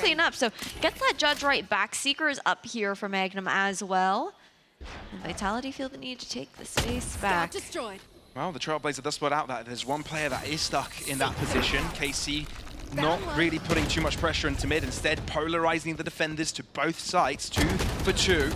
clean up. So gets that judge right back. Seeker is up here for Magnum as well. And Vitality feel the need to take the space back. Destroyed. Well, the Trailblazer does spot out that there's one player that is stuck in that position. KC not really putting too much pressure into mid, instead polarizing the defenders to both sides, 2 for 2.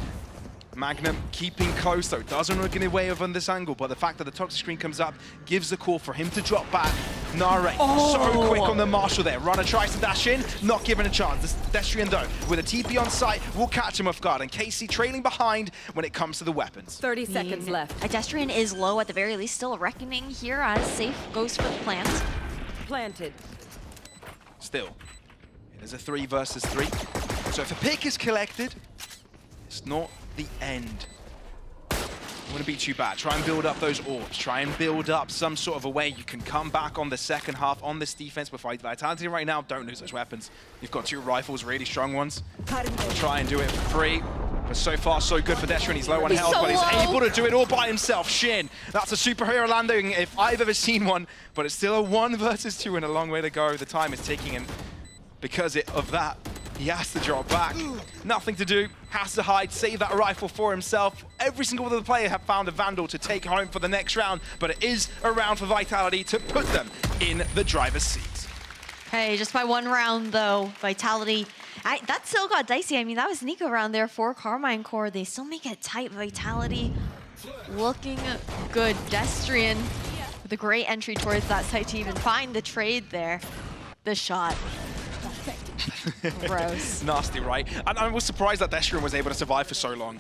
Magnum keeping close though, doesn't look in the way of on this angle, but the fact that the toxic screen comes up gives the call for him to drop back. Nare, so quick on the Marshal there. Runner tries to dash in, not given a chance. This Destrian though, with a TP on site, will catch him off guard, and KC trailing behind when it comes to the weapons. 30 seconds left. Destrian is low at the very least, still a reckoning here as Safe goes for the plant. Planted. Still, it is a 3 versus 3. So if a pick is collected, it's not the end. Wouldn't be too bad. Try and build up those orbs. Try and build up some sort of a way you can come back on the second half on this defense. But Vitality right now, don't lose those weapons. You've got 2 rifles, really strong ones. Try and do it for free. But so far, so good for Destrian. He's low on health, but he's able to do it all by himself. Shin, that's a superhero landing if I've ever seen one. But it's still a 1 versus 2 and a long way to go. The time is ticking, and because of that, he has to drop back. Nothing to do, has to hide, save that rifle for himself. Every single one of the players have found a Vandal to take home for the next round, but it is a round for Vitality to put them in the driver's seat. Hey, just by 1 round though, Vitality. That still got dicey. I mean, that was Nico round there for Carmine Core. They still make it tight. Vitality looking good. Destrian with a great entry towards that site to even find the trade there. The shot. Gross. Nasty, right? And I was surprised that Destrian was able to survive for so long.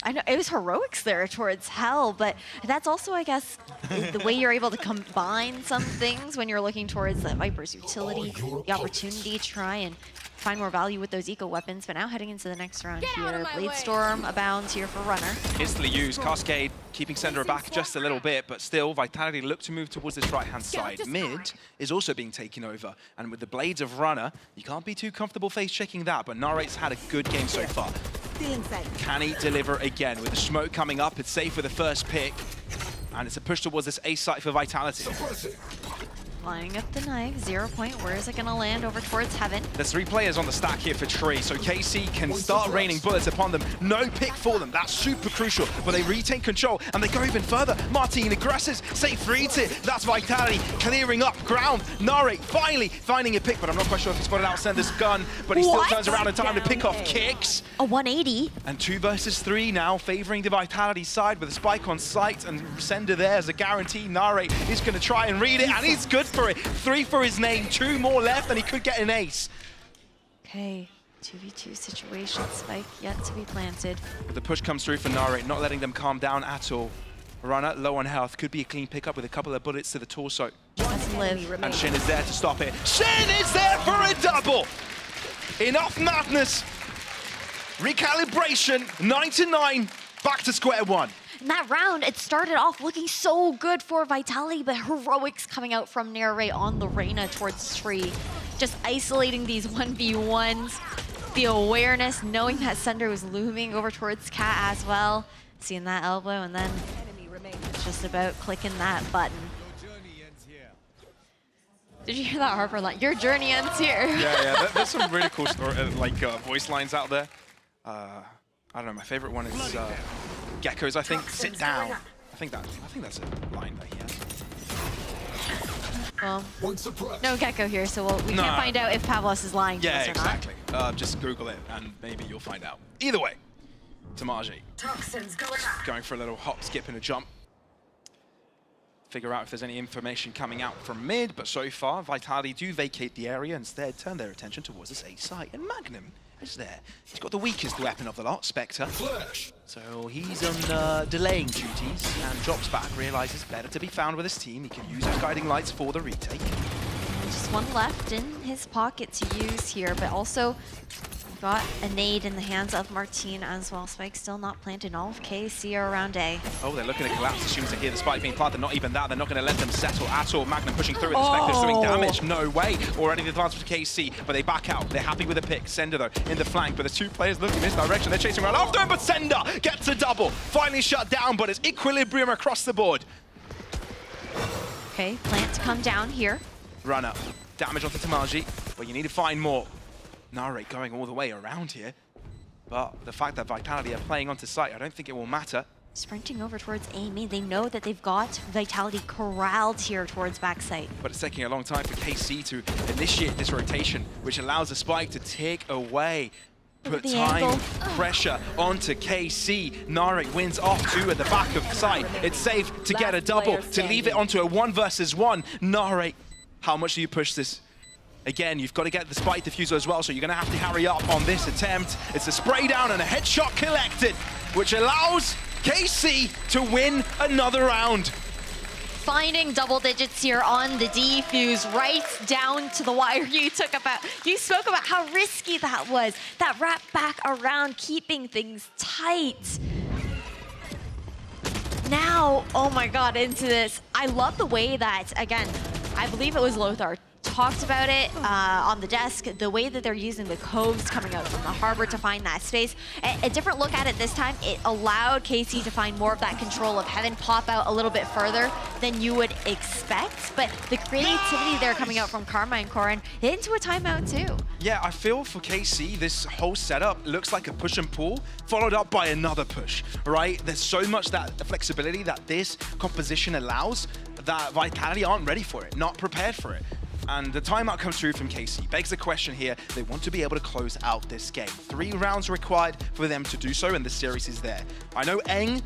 I know, it was heroics there towards Hell, but that's also, I guess, the way you're able to combine some things when you're looking towards the Viper's utility, the opportunity to try and find more value with those eco weapons. But now heading into the next round here, Blade Storm abounds here for Runner. Instantly used, Cascade keeping Sender back just a little bit, but still Vitality look to move towards this right-hand side. Mid is also being taken over, and with the Blades of Runner, you can't be too comfortable face-checking that, but Nare's had a good game so far. Can he deliver again? With the smoke coming up, it's safe with the first pick, and it's a push towards this A site for Vitality. Lining up the knife, 0 point. Where is it going to land? Over towards Heaven. There's 3 players on the stack here for Tree, so KC can start raining bullets upon them. No pick for them. That's super crucial, but they retain control, and they go even further. Martin aggressors, Safe reads it. That's Vitality clearing up ground. Nare finally finding a pick, but I'm not quite sure if he spotted out Sender's gun, but he still turns around in time to pick off kicks. A 180. And 2 versus 3 now, favoring the Vitality side with a spike on site, and Sender there as a guarantee. Nare is going to try and read it, and he's good for it. 3 for his name, 2 more left, and he could get an ace. Okay, 2v2 situation, spike yet to be planted. But the push comes through for Nare, not letting them calm down at all. Runner, low on health, could be a clean pickup with a couple of bullets to the torso. Let's live. And Shin is there to stop it. Shin is there for a double! Enough madness. Recalibration, 9-9, back to square one. In that round, it started off looking so good for Vitality, but heroics coming out from Nare on the Reyna towards Tree. Just isolating these 1v1s. The awareness, knowing that Sender was looming over towards Cat as well. Seeing that elbow, and then it's just about clicking that button. Did you hear that Harper line? Your journey ends here. Yeah, there's some really cool story, voice lines out there. I don't know, my favorite one is Gecko's, I think, sit down. I think that's a line that he has. Well, no Gecko here, so we can't find out if Pavlos is lying to us or exactly. Just Google it and maybe you'll find out. Either way, Tamaji going for a little hop, skip, and a jump. Figure out if there's any information coming out from mid, but so far, Vitality do vacate the area, instead turn their attention towards this A site, and Magnum is there. He's got the weakest weapon of the lot, Spectre. So he's on delaying duties and drops back, realizes better to be found with his team. He can use his guiding lights for the retake. Just 1 left in his pocket to use here, but also got a nade in the hands of Martin as well. Spike still not planted. All of KC are around A. Oh, they're looking to collapse as soon as they hear the spike being planted. Not even that. They're not going to let them settle at all. Magnum pushing through it. The Spectre's doing damage. No way. Already the advantage to KC, but they back out. They're happy with the pick. Sender, though, in the flank, but there's 2 players looking in this direction. They're chasing around after him, but Sender gets a double. Finally shut down, but it's equilibrium across the board. Okay, plant to come down here. Runner. Damage onto Tamaji, but you need to find more. Nare going all the way around here. But the fact that Vitality are playing onto site, I don't think it will matter. Sprinting over towards Amy, they know that they've got Vitality corralled here towards backside. But it's taking a long time for KC to initiate this rotation, which allows the spike to tick away. Put time pressure onto KC. Narek wins off two at the back of site. It's safe to get a double, to leave it onto a 1 versus 1. Narek, how much do you push this? Again, you've got to get the spike diffuser as well, so you're going to have to hurry up on this attempt. It's a spray down and a headshot collected, which allows KC to win another round. Finding double digits here on the defuse, right down to the wire. You spoke about how risky that was. That wrap back around, keeping things tight. Now, oh my God, into this. I love the way that, again, I believe it was Lothar talked about it on the desk, the way that they're using the coves coming out from the harbor to find that space. A different look at it this time, it allowed KC to find more of that control of Heaven pop out a little bit further than you would expect. But the creativity there coming out from Karma and Korin into a timeout too. Yeah, I feel for KC, this whole setup looks like a push and pull, followed up by another push, right? There's so much that flexibility that this composition allows that Vitality aren't ready for it, not prepared for it. And the timeout comes through from KC. Begs the question here, they want to be able to close out this game. 3 rounds required for them to do so, and the series is there. I know Eng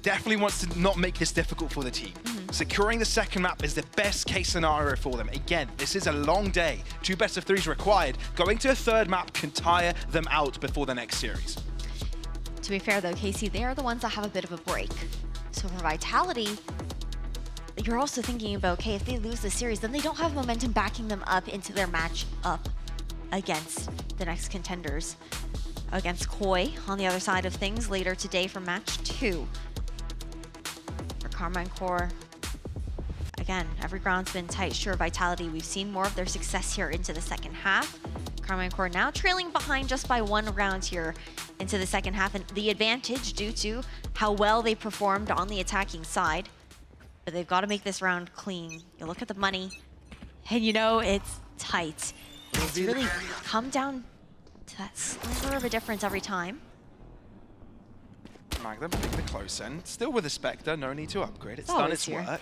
definitely wants to not make this difficult for the team. Securing the second map is the best case scenario for them. Again, this is a long day. 2 best of 3s required. Going to a third map can tire them out before the next series. To be fair though, KC, they are the ones that have a bit of a break. So for Vitality, you're also thinking about, okay, if they lose the series, then they don't have momentum backing them up into their match up against the next contenders. Against Koi on the other side of things later today for match 2. For Karma and Core, again, every round's been tight. Sure, Vitality, we've seen more of their success here into the second half. Karma and Core now trailing behind just by 1 round here into the second half, and the advantage due to how well they performed on the attacking side. But they've got to make this round clean. You look at the money, and you know it's tight. It's really come down to that sliver of a difference every time. Magnum taking the close end. Still with a Spectre, no need to upgrade. It's done Always its here. work.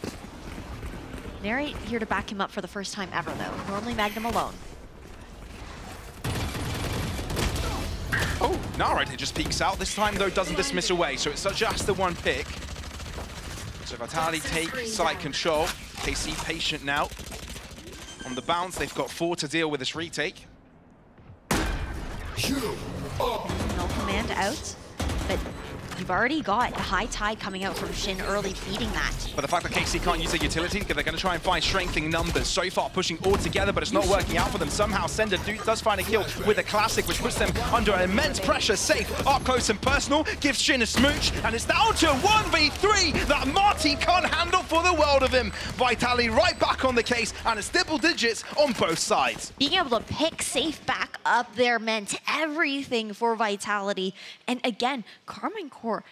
Nary here to back him up for the first time ever, though. Normally Magnum alone. Oh, Nara, it just peeks out. This time, though, doesn't dismiss away, so it's just the 1 pick. So Vitality take site control. KC patient now. On the bounce, they've got 4 to deal with this retake. No command out, but you've already got a high tide coming out from Shin early, beating that. But the fact that KC can't use their utility, they're going to try and find strengthening numbers. So far, pushing all together, but it's not working out for them. Somehow, Sender does find a kill with a classic, which puts them under immense pressure. Safe, up close and personal, gives Shin a smooch, and it's down to 1v3 that Marty can't handle for the world of him. Vitality right back on the case, and it's double digits on both sides. Being able to pick Safe back up there meant everything for Vitality. And again, Karma and Core,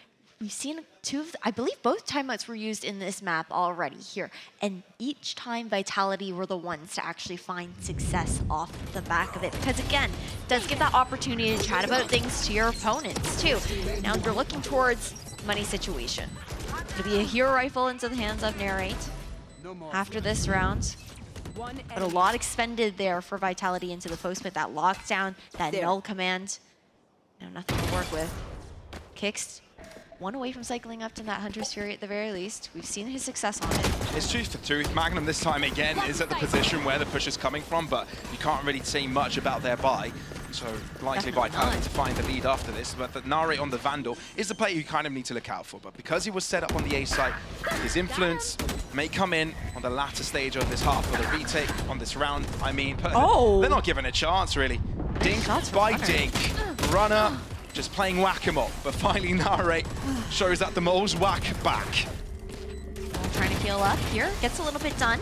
we've seen 2 of, I believe both timeouts were used in this map already here. And each time Vitality were the ones to actually find success off the back of it. Because again, it does give that opportunity to chat about things to your opponents too. Now you're looking towards money situation. It'll be a hero rifle into the hands of Narrate after this round. But a lot expended there for Vitality into the post pit. That lockdown, that null command. Now nothing to work with. Kicks 1 away from cycling up to that Hunter's Fury at the very least. We've seen his success on it. It's tooth for tooth. Magnum this time again is at the position where the push is coming from, but you can't really say much about their buy. So likely Vitality to find the lead after this, but the Nare on the Vandal is the player you kind of need to look out for. But because he was set up on the A side, his influence may come in on the latter stage of this half of the retake on this round. I mean, they're not given a chance really. Dink by Dink. Runner just playing whack-a-mole, but finally Nare shows that the moles whack back. Trying to heal up here, gets a little bit done.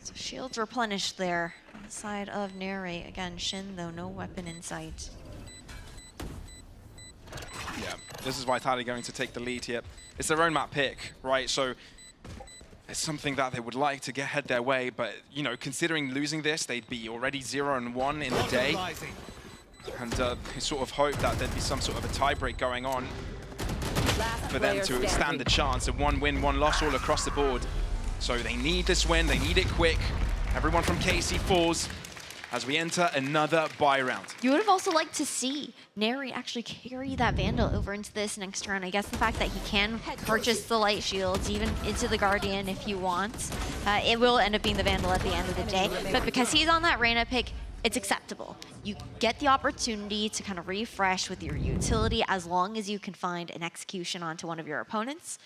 So shields replenished there on the side of Nare. Again, Shin though, no weapon in sight. Yeah, this is Vitality going to take the lead here. It's their own map pick, right? So It's something that they would like to head their way, but, you know, considering losing this, they'd be already 0-1 in the day. And they sort of hope that there'd be some sort of a tiebreak going on for them to stand the chance of 1 win, 1 loss all across the board. So they need this win, they need it quick. Everyone from KC falls as we enter another buy round. You would have also liked to see Neri actually carry that Vandal over into this next round. I guess the fact that he can purchase the light shields, even into the Guardian if he wants. It will end up being the Vandal at the end of the day. But because he's on that Reyna pick, it's acceptable. You get the opportunity to kind of refresh with your utility as long as you can find an execution onto one of your opponents.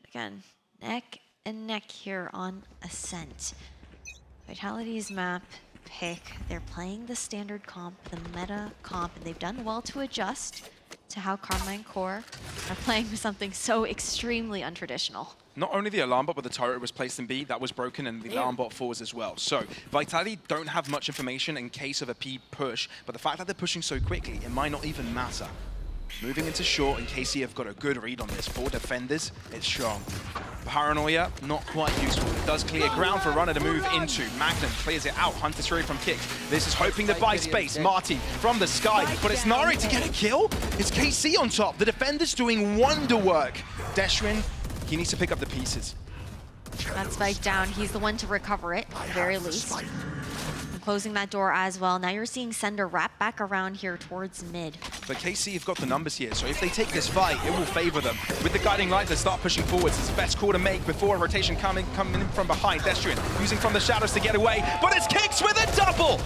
Again, neck and neck here on Ascent. Vitality's map pick. They're playing the standard comp, the meta comp, and they've done well to adjust to how Carmine Core are playing with something so extremely untraditional. Not only the alarm bot, but the turret was placed in B, that was broken, and the alarm bot falls as well. So Vitality don't have much information in case of a P push, but the fact that they're pushing so quickly, it might not even matter. Moving into short, and KC have got a good read on this. 4 defenders, it's strong. Paranoia, not quite useful. It does clear ground for Runner to move into. Magnum clears it out. Hunter's Fury from Kick. This is hoping to buy space. Marty from the sky, but it's Nari to get a kill. It's KC on top. The defender's doing wonder work. Deshrin, he needs to pick up the pieces. That spike down, he's the one to recover it, at the very least. And closing that door as well. Now you're seeing Sender wrap back around here towards mid. But KC have got the numbers here, so if they take this fight, it will favor them. With the guiding light, they start pushing forwards. It's the best call to make before a rotation coming in from behind. Destrin using from the shadows to get away, but it's Kicks with a double!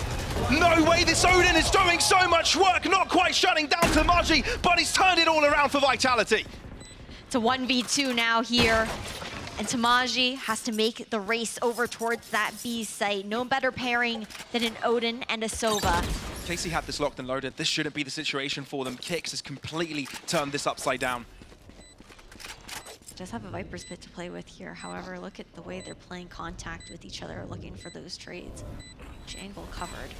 No way, this Odin is doing so much work, not quite shutting down Tamaji, but he's turned it all around for Vitality. It's a 1v2 now here. And Tamaji has to make the race over towards that B site. No better pairing than an Odin and a Sova. KC had this locked and loaded. This shouldn't be the situation for them. Kicks has completely turned this upside down. Does have a Viper's Pit to play with here. However, look at the way they're playing contact with each other, looking for those trades. Jangle covered.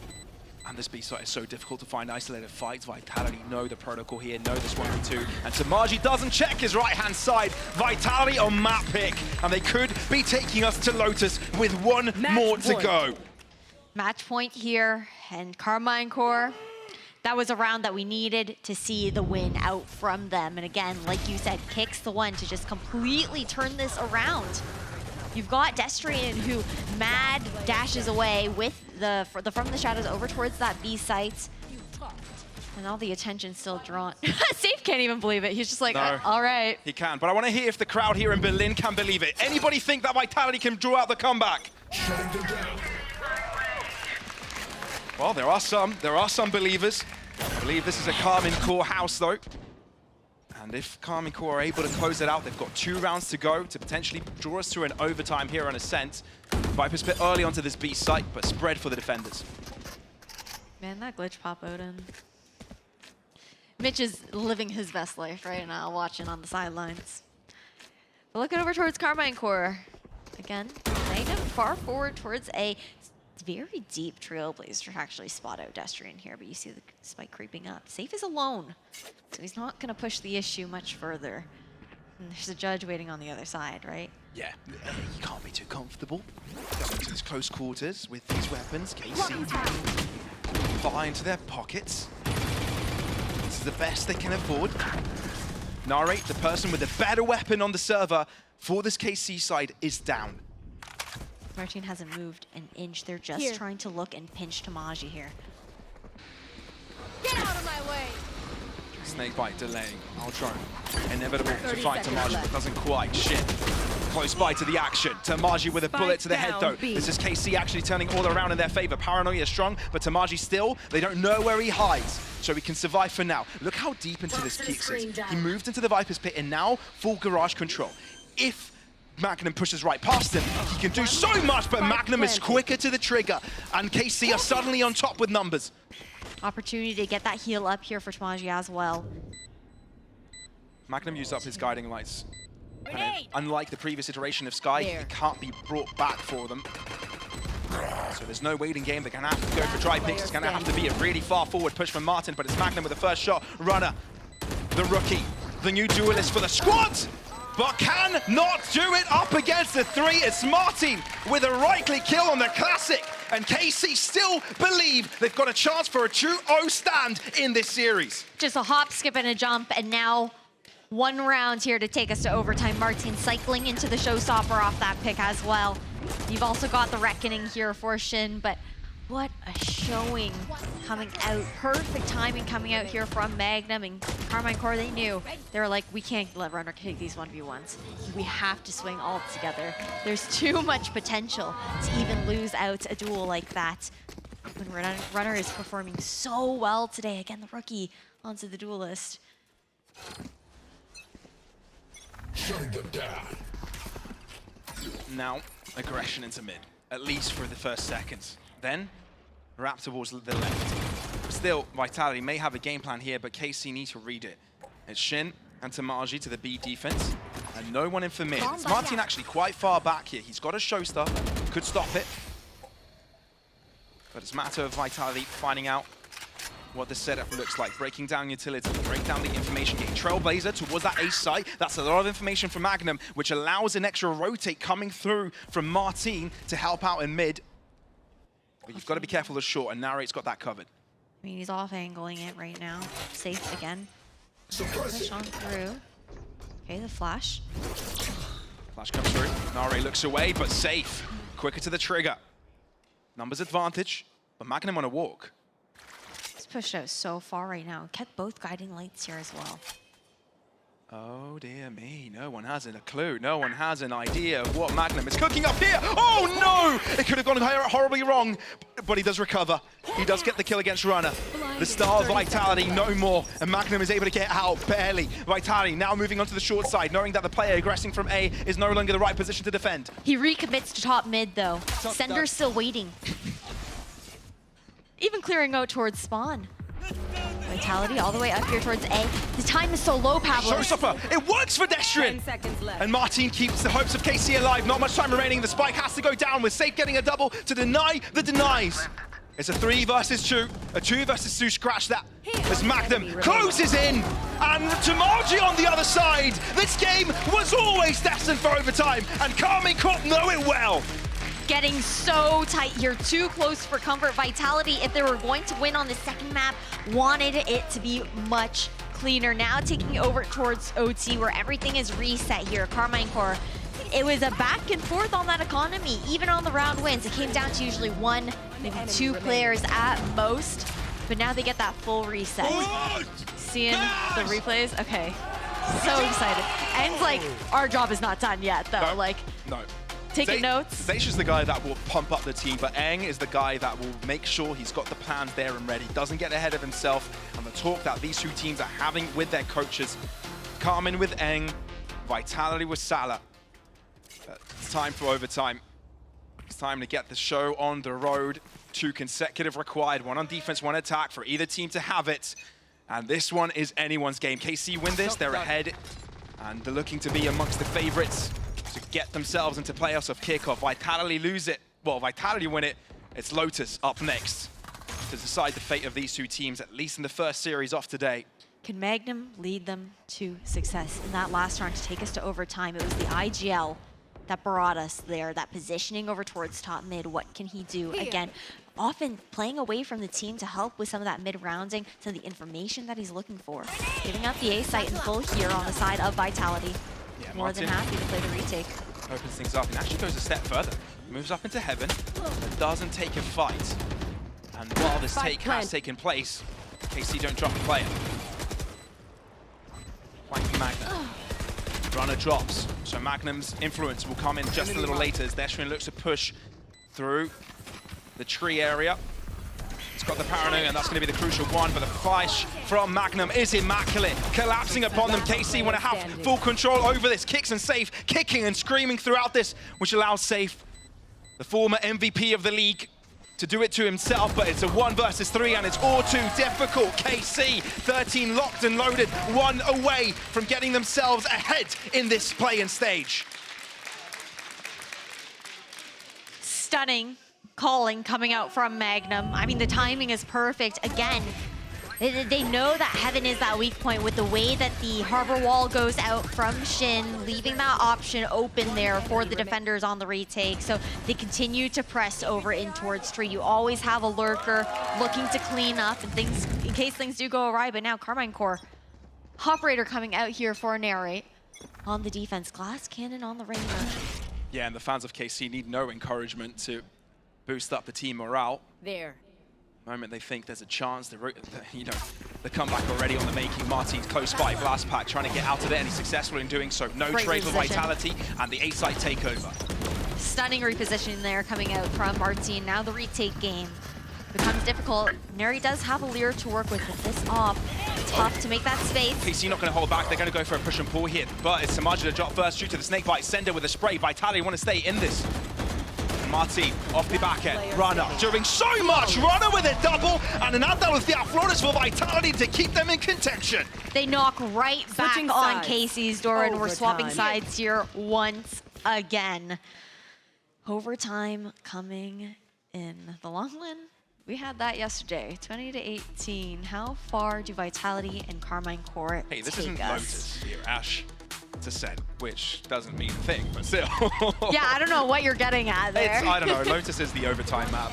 And this B site is so difficult to find isolated fights. Vitality know the protocol here, know this 1v2. And Tamaji doesn't check his right-hand side. Vitality on map pick. And they could be taking us to Lotus with one more to go. Match point here, and Carmine Core. That was a round that we needed to see the win out from them. And again, like you said, Kick's the one to just completely turn this around. You've got Destrian who mad dashes away with from the shadows over towards that B site. And all the attention's still drawn. Safe can't even believe it. He's just like, no, all right. He can, but I want to hear if the crowd here in Berlin can believe it. Anybody think that Vitality can draw out the comeback? Well, there are some believers. I believe this is a Carmine Core house though. And if Carmine Core are able to close it out, they've got 2 rounds to go to potentially draw us to an overtime here on Ascent. Viper's Pit early onto this B site, but spread for the defenders. Man, that glitch pop Odin. Mitch is living his best life right now, watching on the sidelines. But looking over towards Carmine Core. Again, playing him far forward towards a very deep Trailblazer to actually spot out Destrian here, but you see the spike creeping up. Safe is alone, so he's not going to push the issue much further. And there's a judge waiting on the other side, right? Yeah, you can't be too comfortable. Going to these close quarters with these weapons. KC fly into their pockets. This is the best they can afford. Narrate, the person with the better weapon on the server for this KC side, is down. Martin hasn't moved an inch. They're just trying to look and pinch Tamaji here. Get out of my way! Snakebite delaying. Ultron. Inevitable to fight Tamaji, but doesn't quite. Shit. Close by to the action. Tamaji with a bullet to the head though. This is KC actually turning all around in their favor. Paranoia is strong, but Tamaji still, they don't know where he hides. So he can survive for now. Look how deep into this Keeks is. He moved into the Viper's Pit and now full garage control. If Magnum pushes right past him, he can do so much, but Magnum is quicker to the trigger. And KC are suddenly on top with numbers. Opportunity to get that heal up here for Tamaji as well. Magnum used up his guiding lights. Unlike the previous iteration of Sky, it can't be brought back for them. So there's no waiting game. They're going to have to go for dry picks. It's going to have to be a really far forward push from Martin, but it's Magnum with the first shot. Runner, the rookie, the new duelist for the squad. but cannot do it up against the 3. It's Martin with a right-click kill on the Classic, and KC still believe they've got a chance for a 2-0 stand in this series. Just a hop, skip, and a jump, and now 1 round here to take us to overtime. Martin cycling into the showstopper off that pick as well. You've also got the Reckoning here for Shin, but what a showing coming out. Perfect timing coming out here from Magnum and Carmine Core. They knew. They were like, we can't let Runner take these 1v1s. We have to swing all together. There's too much potential to even lose out a duel like that. When Runner is performing so well today. Again, the rookie onto the duelist. Shutting them down. Now, aggression into mid, at least for the first seconds. Then, wrap towards the left. Still, Vitality may have a game plan here, but KC needs to read it. It's Shin and Tamaji to the B defense, and no one in for mid. It's Martin actually quite far back here. He's got a showstopper, could stop it. But it's a matter of Vitality finding out what the setup looks like, breaking down utility, break down the information, getting Trailblazer towards that ace site. That's a lot of information from Magnum, which allows an extra rotate coming through from Martin to help out in mid. But you've got to be careful of short, and Narrate's got that covered. I mean, he's off-angling it right now. Safe again. Push on through. Okay, the flash. Flash comes through. Narrate looks away, but safe. Quicker to the trigger. Numbers advantage, but Magnum on a walk. He's pushed out so far right now. Kept both guiding lights here as well. Oh dear me, no one has a clue. No one has an idea of what Magnum is cooking up here. Oh no! It could have gone horribly wrong, but he does recover. He does get the kill against Runner. The star of Vitality, no more, and Magnum is able to get out, barely. Vitality now moving onto the short side, knowing that the player aggressing from A is no longer the right position to defend. He recommits to top mid though. Sender's still waiting. Even clearing out towards spawn. Vitality all the way up here towards A. The time is so low, Pablo. Showstopper, it works for 10 Destrian! seconds left. And Martin keeps the hopes of KC alive. Not much time remaining. The spike has to go down with Safe getting a double to deny the denies. It's a 3 versus 2. A 2 versus 2. Scratch that. As Magnum closes in. And Tamaji on the other side. This game was always destined for overtime. And Carmine Core know it well. Getting so tight here, too close for comfort. Vitality, if they were going to win on the second map, wanted it to be much cleaner. Now taking over towards OT, where everything is reset here. Carmine Core, it was a back and forth on that economy, even on the round wins. It came down to usually 1, maybe 2 players at most, but now they get that full reset. Seeing the replays, okay, so excited. And like, our job is not done yet, though. No, like, no. Taking notes. Zacia's the guy that will pump up the team, but Eng is the guy that will make sure he's got the plans there and ready. Doesn't get ahead of himself. And the talk that these 2 teams are having with their coaches. Carmine with Eng, Vitality with Salah. It's time for overtime. It's time to get the show on the road. 2 consecutive required, 1 on defense, 1 attack for either team to have it. And this one is anyone's game. KC win this, they're ahead. And they're looking to be amongst the favorites to get themselves into playoffs of kickoff. Vitality lose it. Well, Vitality win it. It's Lotus up next to decide the fate of these 2 teams, at least in the first series off today. Can Magnum lead them to success in that last round to take us to overtime? It was the IGL that brought us there, that positioning over towards top mid. What can he do? Again, often playing away from the team to help with some of that mid-rounding, some of the information that he's looking for. Giving up the A site in full here on the side of Vitality. Yeah, More than happy to play the retake. Opens things up and actually goes a step further. Moves up into heaven, but doesn't take a fight. And while this take has taken place, KC don't drop a player. Flanking Magnum. Runner drops, so Magnum's influence will come in just a little later as Destrian looks to push through the tree area. It's got the paranoia, and that's going to be the crucial one, but the flash from Magnum is immaculate. Collapsing upon them, KC want to have full control over this. Kicks and Safe, kicking and screaming throughout this, which allows Safe, the former MVP of the league, to do it to himself, but it's a 1 versus 3, and it's all too difficult. KC, 13 locked and loaded, 1 away from getting themselves ahead in this play-in stage. Stunning calling coming out from Magnum. I mean, the timing is perfect. Again, They know that Heaven is that weak point with the way that the Harbor Wall goes out from Shin, leaving that option open there for the defenders on the retake. So they continue to press over in towards Tree. You always have a lurker looking to clean up and things in case things do go awry. But now Carmine Core, Operator coming out here for Narrate on the defense. Glass Cannon on the Reyna. Yeah, and the fans of KC need no encouragement to boost up the team morale. There. The moment they think there's a chance, you know, the comeback already on the making. Martin's close by, Blast Pack trying to get out of it, and he's successful in doing so. No Great trade for reposition. Vitality, and the A-site takeover. Stunning repositioning there coming out from Martin. Now the retake game becomes difficult. Neri does have a Leer to work with this off. Tough to make that space. KC not going to hold back. They're going to go for a push and pull here, but it's Samaji to drop first due to the snake bite. Sender with a spray. Vitality want to stay in this. Martin off the back end. Runner doing so much. Runner with a double and an outdown with the Flores for Vitality to keep them in contention. They knock right back Switching on sides. Casey's door, and we're swapping Overtime. sides here once again. Overtime coming in. The long win, we had that yesterday, 20-18. How far do Vitality and Carmine Core Hey, this take isn't us? Lotus here, Ash. It's a set, which doesn't mean a thing, but still. Yeah, I don't know what you're getting at there. I don't know. Lotus is the overtime map.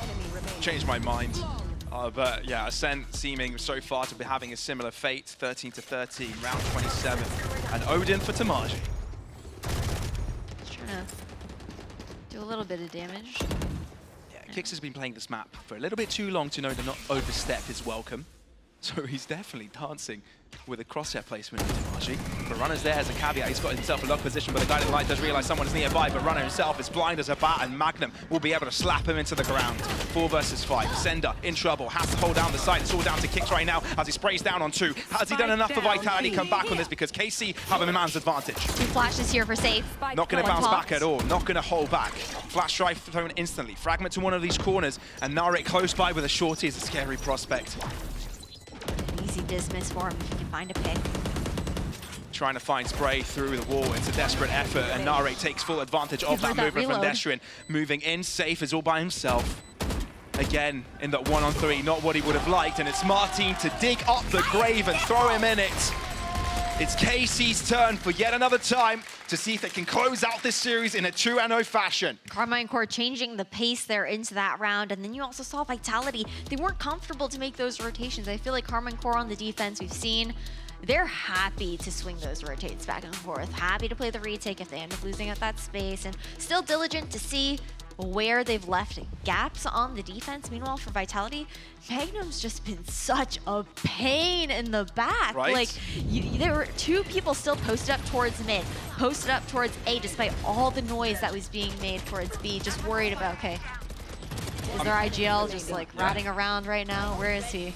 Changed my mind. But yeah, Ascent seeming so far to be having a similar fate. 13-13, round 27. And Odin for Tamaji. Just trying to do a little bit of damage. Yeah, Kix has been playing this map for a little bit too long to know to not overstep his welcome. So he's definitely dancing with a crosshair placement in Tamaji. But Runner's there as a caveat. He's got himself a lock position, but the guiding light does realize someone is nearby. But Runner himself is blind as a bat, and Magnum will be able to slap him into the ground. 4 versus 5. Sender in trouble. Has to hold down the side. It's all down to Kix right now as he sprays down on 2. Has he done enough for Vitality? Come back on this because KC have a man's advantage. 2 flashes here for safe. Not going to One bounce popped. back at all. Not going to hold back. Flash drive thrown instantly. Fragment to one of these corners, and Narek close by with a shorty is a scary prospect. Easy dismiss for him if he can find a pick. Trying to find Spray through the wall. It's a desperate effort, and Narek takes full advantage of that heard that movement from reload. Destrian. Moving in, safe is all by himself. Again, in that 1-on-3, not what he would have liked, and it's Martin to dig up the grave and throw him in it. It's KC's turn for yet another time to see if they can close out this series in a 2-0 fashion. Carmine Core changing the pace there into that round, and then you also saw Vitality. They weren't comfortable to make those rotations. I feel like Carmine Core on the defense, we've seen, they're happy to swing those rotates back and forth, happy to play the retake if they end up losing at that space, and still diligent to see where they've left gaps on the defense. Meanwhile, for Vitality, Magnum's just been such a pain in the back. Right. Like, there were 2 people still posted up towards mid, posted up towards A, despite all the noise that was being made towards B, just worried about, okay, is their IGL just like ratting around right now? Where is he?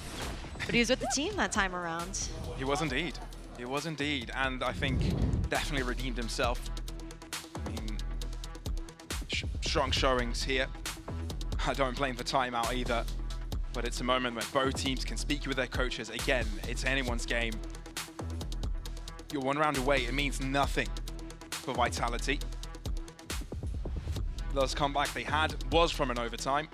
But he was with the team that time around. He was indeed. He was indeed, and I think definitely redeemed himself. I mean, strong showings here. I don't blame the timeout either, but it's a moment when both teams can speak with their coaches. Again, it's anyone's game. You're 1 round away. It means nothing for Vitality. The last comeback they had was from an overtime.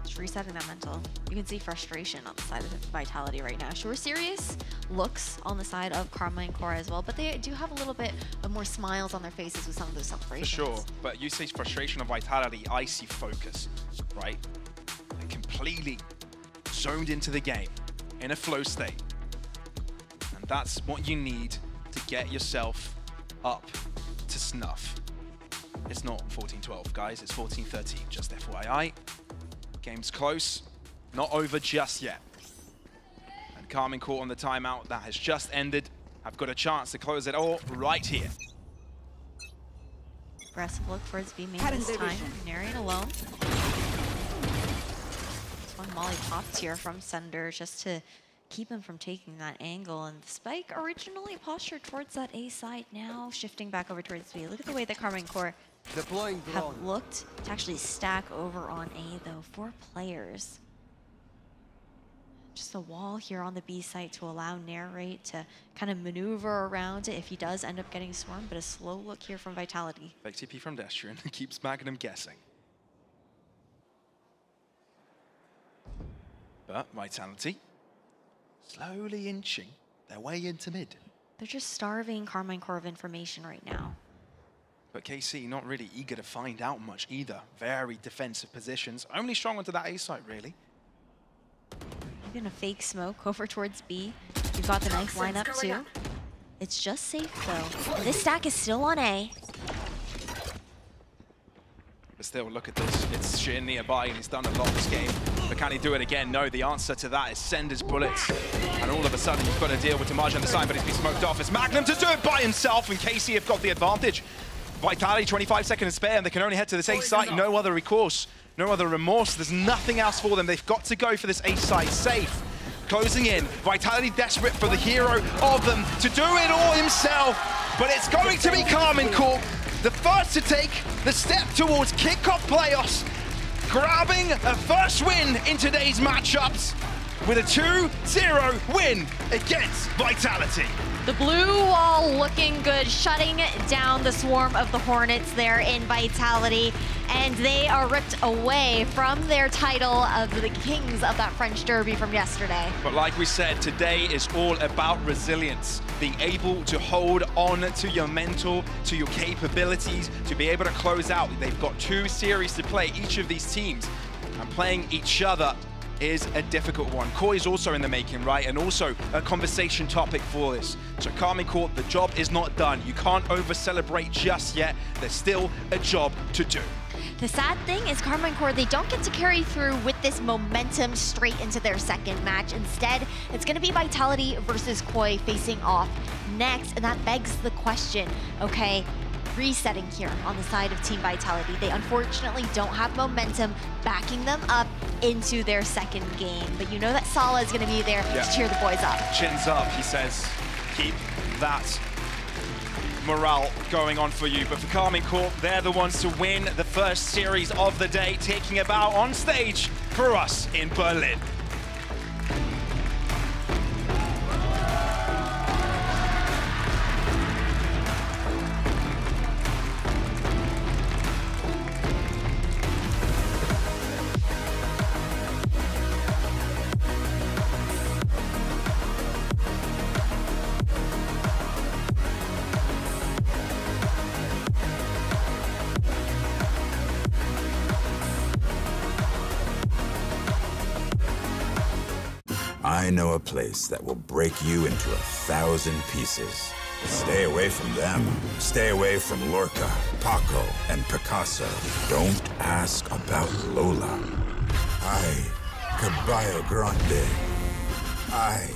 Just resetting that mental. You can see frustration on the side of Vitality right now. Sure, serious looks on the side of Carmine Core as well, but they do have a little bit of more smiles on their faces with some of those For celebrations. sure, but you say frustration of Vitality, I see focus, right? They're completely zoned into the game, in a flow state. And that's what you need to get yourself up to snuff. It's not 14-12, guys, it's 14-13, just FYI. Game's close, not over just yet. And Carmine Core on the timeout that has just ended. I've got a chance to close it all right here. Aggressive look for his B main Cutting this the time. vision. Narian alone. This one Molly popped here from Sender just to keep him from taking that angle. And the spike originally postured towards that A side, now shifting back over towards B. Look at the way that Carmine Core Deploying have drone. looked to actually stack over on A though. 4 players. Just a wall here on the B site to allow Narrate to kind of maneuver around it if he does end up getting swarmed, but a slow look here from Vitality. Big TP from Destrian keeps Magnum guessing. But Vitality slowly inching their way into mid. They're just starving Carmine Core of information right now. But KC not really eager to find out much either. Very defensive positions. Only strong onto that A site, really. You're gonna fake smoke over towards B. You've got the nice lineup too. It's just safe though. This stack is still on A. But still, look at this. It's Shin nearby, and he's done a lot this game. But can he do it again? No, the answer to that is send his bullets. And all of a sudden, he's got to deal with Damage on the side, but he's been smoked off. It's Magnum to do it by himself, and KC have got the advantage. Vitality, 25 seconds spare, and they can only head to this A site. No other recourse, no other remorse. There's nothing else for them. They've got to go for this A site safe. Closing in, Vitality desperate for the hero of them to do it all himself. But it's going to be Carmine Core, the first to take the step towards kickoff playoffs, grabbing a first win in today's matchups with a 2-0 win against Vitality. The blue wall looking good, shutting down the swarm of the Hornets there in Vitality. And they are ripped away from their title of the Kings of that French Derby from yesterday. But like we said, today is all about resilience. Being able to hold on to your mental, to your capabilities, to be able to close out. They've got 2 series to play, each of these teams. And playing each other is a difficult one. Koi is also in the making, right? And also a conversation topic for this. So Carmine Core, the job is not done. You can't over-celebrate just yet. There's still a job to do. The sad thing is Carmine Core, they don't get to carry through with this momentum straight into their second match. Instead, it's going to be Vitality versus Koi facing off next. And that begs the question, okay, resetting here on the side of Team Vitality. They unfortunately don't have momentum backing them up into their second game. But you know that Sala is going to be there to cheer the boys up. Chins up, he says. Keep that morale going on for you. But for Carmine Core, they're the ones to win the first series of the day, taking a bow on stage for us in Berlin. I know a place that will break you into 1,000 pieces. Stay away from them. Stay away from Lorca, Paco, and Picasso. Don't ask about Lola. Ay, Caballo Grande. Ay,